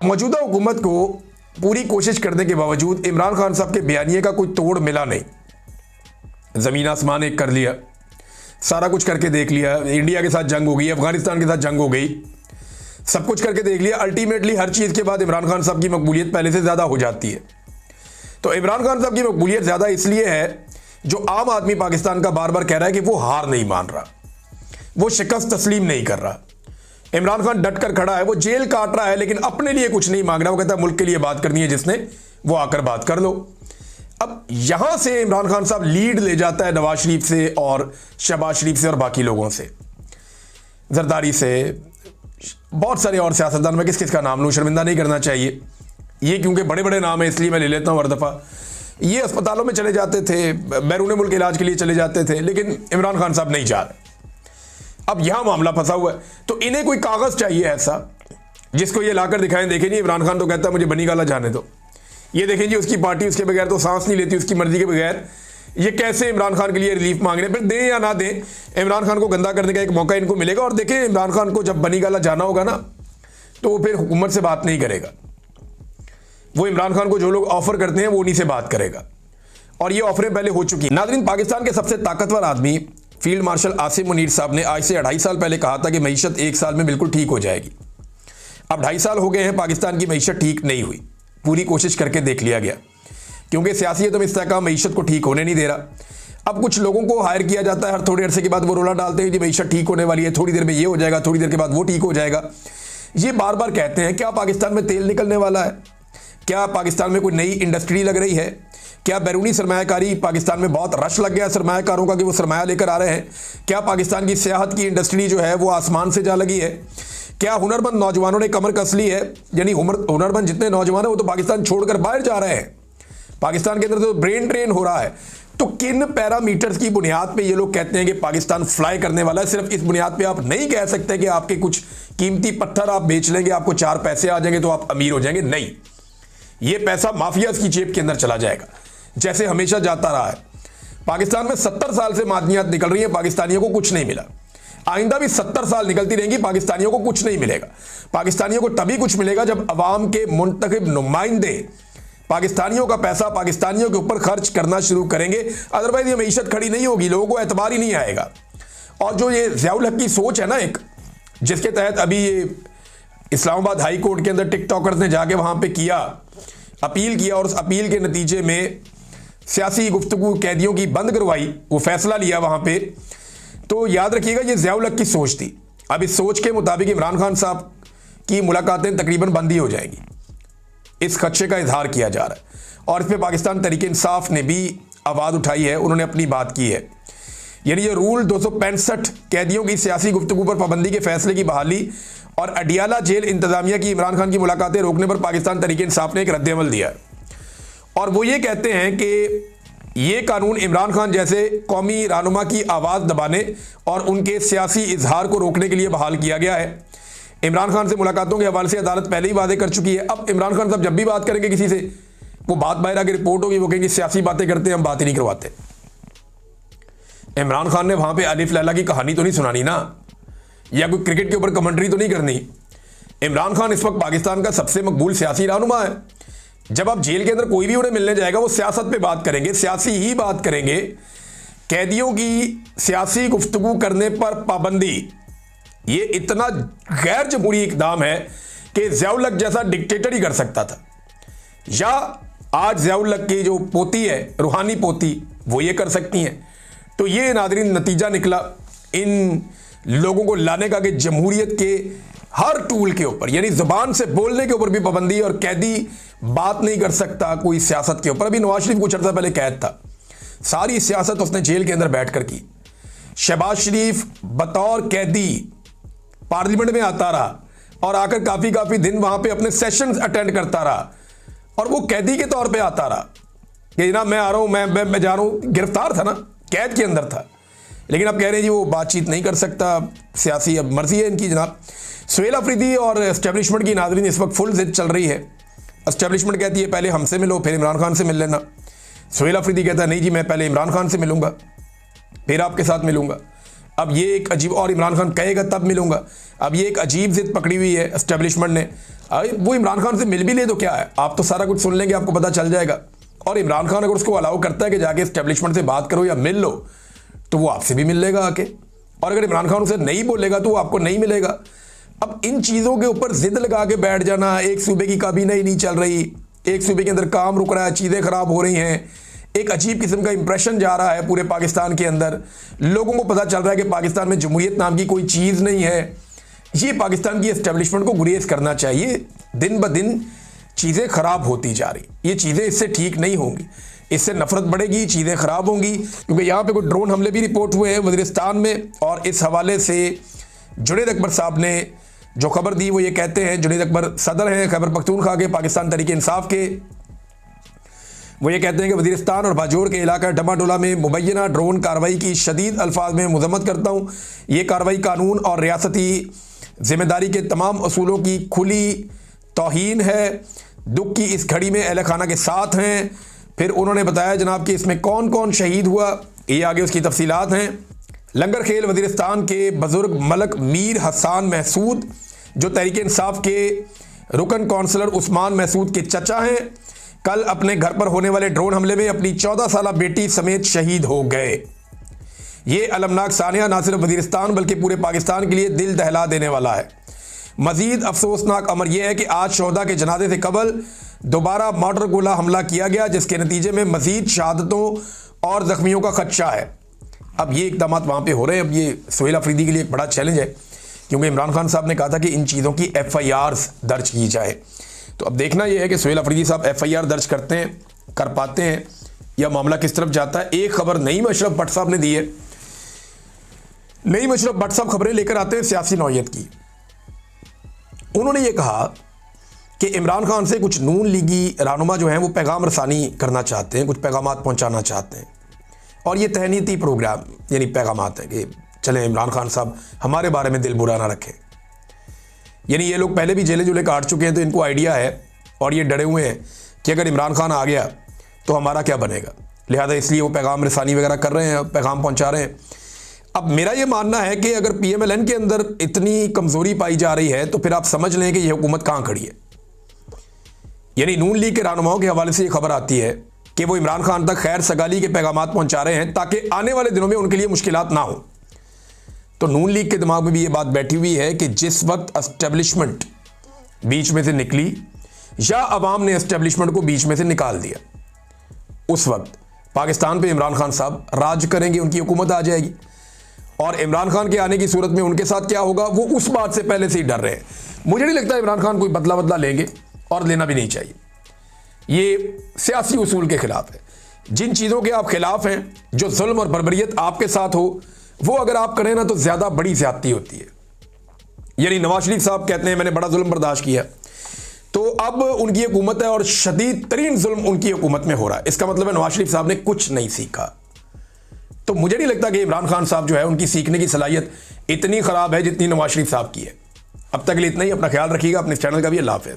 मौजूदा हुकूमत को पूरी कोशिश करने के बावजूद इमरान खान साहब के बयानिए का कोई तोड़ मिला नहीं। ज़मीन आसमान एक कर लिया, सारा कुछ करके देख लिया, इंडिया के साथ जंग हो गई, अफगानिस्तान के साथ जंग हो गई, सब कुछ करके देख लिया। अल्टीमेटली हर चीज़ के बाद इमरान खान साहब की मकबूलियत पहले से ज़्यादा हो जाती है। तो इमरान खान साहब की मकबूलियत ज़्यादा इसलिए है, जो आम आदमी पाकिस्तान का बार बार कह रहा है कि वो हार नहीं मान रहा, वो शिकस्त तस्लीम नहीं कर रहा। इमरान खान डट कर खड़ा है, वो जेल काट रहा है लेकिन अपने लिए कुछ नहीं मांग रहा। वो कहता है मुल्क के लिए बात करनी है जिसने, वो आकर बात कर लो। अब यहां से इमरान खान साहब लीड ले जाता है नवाज शरीफ से और शहबाज शरीफ से और बाकी लोगों से, जरदारी से, बहुत सारे और सियासतदान। मैं किस किस का नाम लूं, शर्मिंदा नहीं करना चाहिए ये, क्योंकि बड़े बड़े नाम है इसलिए मैं ले लेता हूं हर दफ़ा। ये अस्पतालों में चले जाते थे, बैरून मुल्क इलाज के लिए चले जाते थे, लेकिन इमरान खान साहब नहीं जा रहे। अब यहां मामला फंसा हुआ है, तो इन्हें कोई कागज चाहिए ऐसा जिसको ये लाकर दिखाएं, देखें जी इमरान खान तो कहता है मुझे बनी गाला जाने दो, ये देखें जी उसकी पार्टी उसके बगैर तो सांस नहीं लेती, उसकी मर्जी के बगैर ये कैसे इमरान खान के लिए रिलीफ मांग रहे हैं। फिर दें या ना दें, इमरान खान को गंदा करने का एक मौका इनको मिलेगा। और देखें इमरान खान को जब बनी गाला जाना होगा ना, तो वो फिर हुकूमत से बात नहीं करेगा, वो इमरान खान को जो लोग ऑफर करते हैं वो उन्हीं से बात करेगा, और ये ऑफरें पहले हो चुकी हैं। नाज़रीन, पाकिस्तान के सबसे ताकतवर आदमी फील्ड मार्शल आसिम मुनीर साहब ने आज से 2.5 साल पहले कहा था कि मईशत 1 साल में बिल्कुल ठीक हो जाएगी। अब 2.5 साल हो गए हैं, पाकिस्तान की मईशत ठीक नहीं हुई। पूरी कोशिश करके देख लिया गया, क्योंकि सियासियत में इस्तेहकाम मईशत को ठीक होने नहीं दे रहा। अब कुछ लोगों को हायर किया जाता है, हर थोड़े अरसे के बाद वो रोला डालते हैं कि मईशत ठीक होने वाली है, थोड़ी देर में ये हो जाएगा, थोड़ी देर के बाद वो ठीक हो जाएगा। ये बार बार कहते हैं। क्या पाकिस्तान में तेल निकलने वाला है? क्या पाकिस्तान में कोई नई इंडस्ट्री लग रही है? क्या बैरूनी सरमायाकारी पाकिस्तान में बहुत रश लग गया सरमायाकारों का कि वो सरमाया लेकर आ रहे हैं? क्या पाकिस्तान की सियाहत की इंडस्ट्री जो है वो आसमान से जा लगी है? क्या हुनरमंद नौजवानों ने कमर कस ली है? यानी हुनरमंद जितने नौजवान हैं वो तो पाकिस्तान छोड़कर बाहर जा रहे हैं, पाकिस्तान के अंदर तो ब्रेन ड्रेन हो रहा है। तो किन पैरामीटर्स की बुनियाद पे ये लोग कहते हैं कि पाकिस्तान फ्लाई करने वाला है? सिर्फ इस बुनियाद पे आप नहीं कह सकते कि आपके कुछ कीमती पत्थर आप बेच लेंगे, आपको 4 पैसे आ जाएंगे तो आप अमीर हो जाएंगे। नहीं, ये पैसा माफियाज की जेब के अंदर चला जाएगा, जैसे हमेशा जाता रहा है। पाकिस्तान में 70 साल से मादनियात निकल रही है, पाकिस्तानियों को कुछ नहीं मिला। आइंदा भी 70 साल निकलती रहेंगी, पाकिस्तानियों को कुछ नहीं मिलेगा। पाकिस्तानियों को तभी कुछ मिलेगा जब अवाम के मुंतखब नुमाइंदे पाकिस्तानियों का पैसा पाकिस्तानियों के ऊपर खर्च करना शुरू करेंगे। अदरवाइज ये मईशत खड़ी नहीं होगी, लोगों को एतबार ही नहीं आएगा। और जो ये ज़ियाउल हक की सोच है ना, एक जिसके तहत अभी ये इस्लामाबाद हाई कोर्ट के अंदर टिकटॉकर्स ने जाके वहां पे किया, अपील किया, और उस अपील के नतीजे में सियासी गुफ्तगू कैदियों की बंद करवाई, वो फैसला लिया वहां पे। तो याद रखिएगा ये ज़ियाउल हक की सोच थी। अब इस सोच के मुताबिक इमरान खान साहब की मुलाकातें तकरीबन बंद ही हो जाएंगी, इस खदशे का इजहार किया जा रहा है। और इस पर पाकिस्तान तहरीक इंसाफ ने भी आवाज़ उठाई है, उन्होंने अपनी बात की है। यानी ये रूल 265 कैदियों की सियासी गुफ्तगू पर पाबंदी के फैसले की बहाली और अडियाला जेल इंतजामिया की इमरान खान की मुलाकातें रोकने पर पाकिस्तान तहरीक इंसाफ ने एक रद्द-ए-अमल दिया है। और वो ये कहते हैं कि ये कानून इमरान खान जैसे कौमी रहनुमा की आवाज़ दबाने और उनके सियासी इजहार को रोकने के लिए बहाल किया गया है। इमरान खान से मुलाकातों के हवाले से अदालत पहले ही वादे कर चुकी है। अब इमरान खान साहब जब भी बात करेंगे किसी से, वो बात बाहर आके रिपोर्ट होगी, वो कहेंगे सियासी बातें करते हैं, हम बात ही नहीं करवाते। इमरान खान ने वहां पे अलिफ लैला की कहानी तो नहीं सुनानी ना, या कोई क्रिकेट के ऊपर कमेंट्री तो नहीं करनी। इमरान खान इस वक्त पाकिस्तान का सबसे मकबूल सियासी रहनुमा है। जब आप जेल के अंदर कोई भी उन्हें मिलने जाएगा, वो सियासत पे बात करेंगे, सियासी ही बात करेंगे। कैदियों की सियासी गुफ्तगू करने पर पाबंदी, ये इतना गैर जमहूरी इकदाम है कि ज़ियाउल हक जैसा डिक्टेटर ही कर सकता था, या आज ज़ियाउल हक की जो पोती है, रूहानी पोती, वो ये कर सकती हैं। तो ये नाज़रीन नतीजा निकला इन लोगों को लाने का कि जमहूरियत के हर टूल के ऊपर, यानी ज़ुबान से बोलने के ऊपर भी पाबंदी, और कैदी बात नहीं कर सकता कोई सियासत के ऊपर। अभी नवाज शरीफ कुछ अर्सा पहले कैद था, सारी सियासत उसने जेल के अंदर बैठकर की। शहबाज शरीफ बतौर कैदी पार्लियामेंट में आता रहा और आकर काफ़ी दिन वहां पे अपने सेशंस अटेंड करता रहा, और वो कैदी के तौर पे आता रहा कि जनाब मैं आ रहा हूं, मैं जा रहा हूं। गिरफ्तार था ना, कैद के अंदर था, लेकिन अब कह रहे हैं जी वो बातचीत नहीं कर सकता, सियासी अब मर्जी है इनकी जनाब। सुहेल अफरीदी और एस्टेब्लिशमेंट की नाज़रीन इस वक्त फुल जिद चल रही है। एस्टेब्लिशमेंट कहती है पहले हमसे मिलो, फिर इमरान खान से मिल लेना। सुहेल अफरीदी कहता है नहीं जी, मैं पहले इमरान खान से मिलूंगा, फिर आपके साथ मिलूंगा। अब ये एक अजीब, और इमरान खान कहेगा तब मिलूंगा, अब ये एक अजीब जिद पकड़ी हुई है एस्टेब्लिशमेंट ने। वो इमरान खान से मिल भी ले तो क्या है, आप तो सारा कुछ सुन लेंगे, आपको पता चल जाएगा। और इमरान खान अगर उसको अलाउ करता है कि जाके एस्टेब्लिशमेंट से बात करो या मिल लो, तो वो आपसे भी मिल लेगा आके। और अगर इमरान खान उसे नहीं बोलेगा तो वो आपको नहीं मिलेगा। अब इन चीज़ों के ऊपर जिद लगा के बैठ जाना, एक सूबे की काबीना ही नहीं चल रही, एक सूबे के अंदर काम रुक रहा है, चीज़ें खराब हो रही हैं, एक अजीब किस्म का इंप्रेशन जा रहा है पूरे पाकिस्तान के अंदर, लोगों को पता चल रहा है कि पाकिस्तान में जमहूरियत नाम की कोई चीज़ नहीं है। ये पाकिस्तान की एस्टेब्लिशमेंट को गुरेज करना चाहिए। दिन ब दिन चीज़ें खराब होती जा रही, ये चीज़ें इससे ठीक नहीं होंगी, इससे नफरत बढ़ेगी, चीज़ें खराब होंगी। क्योंकि यहाँ पे कोई ड्रोन हमले भी रिपोर्ट हुए हैं वज़ीरिस्तान में, और इस हवाले से जुनैद अकबर साहब ने जो खबर दी वो ये कहते हैं, जुनैद अकबर सदर हैं खैबर पख्तूनख्वा के, पाकिस्तान तहरीक इंसाफ के, वो ये कहते हैं कि वज़ीरिस्तान और बाजोर के इलाका डमाडोला में मुबैना ड्रोन कार्रवाई की शदीद अल्फाज में मज़म्मत करता हूँ। ये कार्रवाई कानून और रियासती ज़िम्मेदारी के तमाम असूलों की खुली तौहीन है। दुख की इस घड़ी में अहल खाना के साथ हैं। फिर उन्होंने बताया जनाब कि इसमें कौन कौन शहीद हुआ, ये आगे उसकी तफसीलात हैं। लंगर खेल वज़ीरिस्तान के बुज़ुर्ग मलक मीर हसान महसूद, जो तहरीक इंसाफ के रुकन कौंसलर उस्मान महसूद के चचा हैं, कल अपने घर पर होने वाले ड्रोन हमले में अपनी 14 साला बेटी समेत शहीद हो गए। ये अलमनाक सानिया ना सिर्फ वज़ीरिस्तान बल्कि पूरे पाकिस्तान के लिए दिल दहला देने वाला है। मज़ीद अफसोसनाक अमर यह है कि आज शोहदा के जनाजे से कबल दोबारा मॉर्टर गोला हमला किया गया, जिसके नतीजे में मज़ीद शहादतों और ज़ख्मियों का खदशा है। अब ये इक़दाम वहाँ पे हो रहे हैं। अब ये सोहेल अफरीदी के लिए एक बड़ा चैलेंज है, क्योंकि इमरान खान साहब ने कहा था कि इन चीज़ों की FIRs दर्ज की जाए। तो अब देखना यह है कि सोहेल अफरीदी साहब FIR दर्ज करते हैं, कर पाते हैं, या मामला किस तरफ जाता है। एक खबर नईम अशरफ भट्ट साहब ने दी है। नईम अशरफ भट्ट साहब खबरें लेकर आते हैं सियासी नौयत की। उन्होंने ये कहा कि इमरान खान से कुछ नून लीगी रहनुमा जो हैं वो पैगाम रसानी करना चाहते हैं, कुछ पैगामात पहुंचाना चाहते हैं, और ये तहनीती प्रोग्राम यानी पैगामात हैं कि चलें इमरान खान साहब हमारे बारे में दिल बुरा ना रखें। यानी ये लोग पहले भी जेले जुले काट चुके हैं, तो इनको आइडिया है और ये डरे हुए हैं कि अगर इमरान खान आ गया तो हमारा क्या बनेगा, लिहाजा इसलिए वो पैगाम रसानी वगैरह कर रहे हैं, पैगाम पहुंचा रहे हैं। अब मेरा ये मानना है कि अगर PMLN के अंदर इतनी कमज़ोरी पाई जा रही है तो फिर आप समझ लें कि ये हुकूमत कहाँ खड़ी है। यानी नून लीग के रहनुमाओं के हवाले से ये खबर आती है कि वो इमरान खान तक खैर सगाली के पैगामात पहुंचा रहे हैं ताकि आने वाले दिनों में उनके लिए मुश्किलात ना हो। तो नून लीग के दिमाग में भी ये बात बैठी हुई है कि जिस वक्त एस्टेब्लिशमेंट बीच में से निकली या अवाम ने एस्टेब्लिशमेंट को बीच में से निकाल दिया, उस वक्त पाकिस्तान पे इमरान खान साहब राज करेंगे, उनकी हुकूमत आ जाएगी। और इमरान खान के आने की सूरत में उनके साथ क्या होगा वो उस बात से पहले से ही डर रहे हैं। मुझे नहीं लगता इमरान खान कोई बदला लेंगे, और लेना भी नहीं चाहिए। ये सियासी उसूल के खिलाफ है। जिन चीज़ों के आप खिलाफ हैं, जो जुल्म और बर्बरियत आपके साथ हो, वो अगर आप करें ना तो ज़्यादा बड़ी ज़्यादती होती है। यानी नवाज शरीफ साहब कहते हैं मैंने बड़ा जुल्म बर्दाश्त किया, तो अब उनकी हुकूमत है और शदीद तरीन जुल्म उनकी हुकूमत में हो रहा है। इसका मतलब है नवाज शरीफ साहब ने कुछ नहीं सीखा। तो मुझे नहीं लगता कि इमरान खान साहब जो है उनकी सीखने की सलाहियत इतनी ख़राब है जितनी नवाज शरीफ साहब की है। अब तक के लिए इतना ही। अपना ख्याल रखिएगा, अपने चैनल का भी अल्लाह हाफ़िज़।